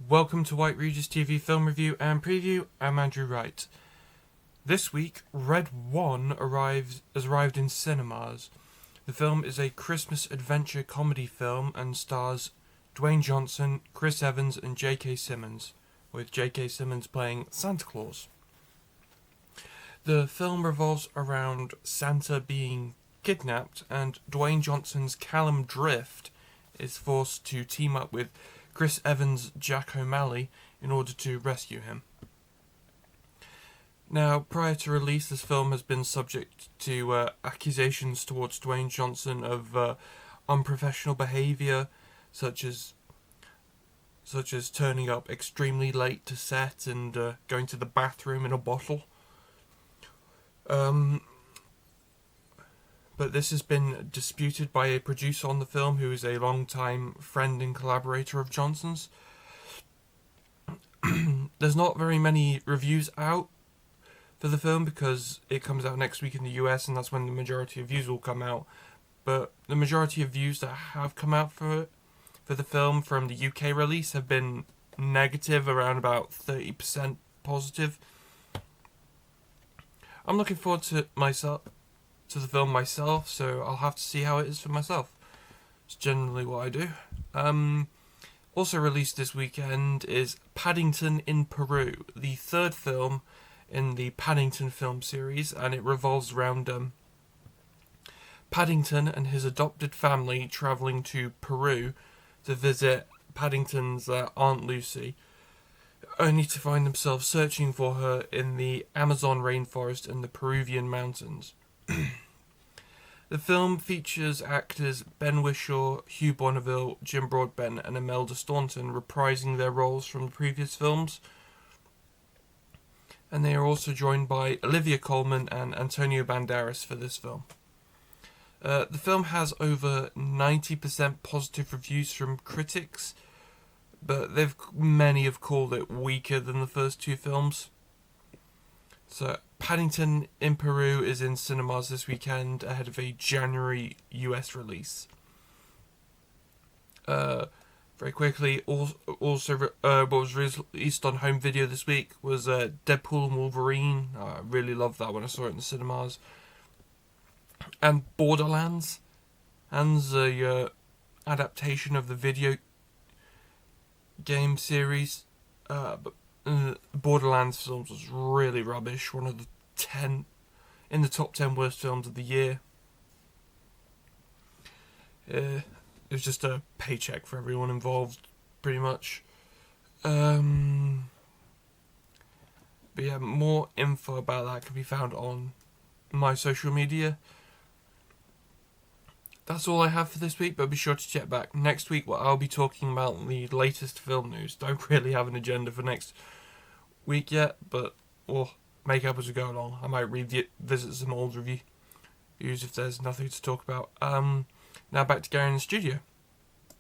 Welcome to White Regis TV Film Review and Preview. I'm Andrew Wright. This week, Red One has arrived in cinemas. The film is a Christmas adventure comedy film and stars Dwayne Johnson, Chris Evans and J.K. Simmons, with J.K. Simmons playing Santa Claus. The film revolves around Santa being kidnapped, and Dwayne Johnson's Callum Drift is forced to team up with Chris Evans' Jack O'Malley in order to rescue him. Now, prior to release, this film has been subject to accusations towards Dwayne Johnson of unprofessional behaviour, such as turning up extremely late to set and going to the bathroom in a bottle. But this has been disputed by a producer on the film who is a long-time friend and collaborator of Johnson's. There's not very many reviews out for the film because it comes out next week in the US and that's when the majority of views will come out. But the majority of views that have come out for the film from the UK release have been negative, around about 30% positive. I'm looking forward to the film myself, so I'll have to see how it is for myself. It's generally what I do. Also released this weekend is Paddington in Peru, the third film in the Paddington film series, and it revolves around Paddington and his adopted family travelling to Peru to visit Paddington's Aunt Lucy, only to find themselves searching for her in the Amazon rainforest and the Peruvian mountains. The film features actors Ben Whishaw, Hugh Bonneville, Jim Broadbent and Imelda Staunton reprising their roles from the previous films. And they are also joined by Olivia Colman and Antonio Banderas for this film. The film has over 90% positive reviews from critics, but many have called it weaker than the first two films. So, Paddington in Peru is in cinemas this weekend ahead of a January US release. Very quickly, also what was released on home video this week was Deadpool and Wolverine. I really loved that when I saw it in the cinemas. And Borderlands, and the adaptation of the video game series. But Borderlands films was really rubbish. One of the 10 in the top 10 worst films of the year. It was just a paycheck for everyone involved, pretty much. But yeah, more info about that can be found on my social media. That's all I have for this week, but be sure to check back next week where I'll be talking about the latest film news. Don't really have an agenda for next week yet, but we'll make up as we go along. I might revisit some old reviews if there's nothing to talk about. Now back to Gary in the studio.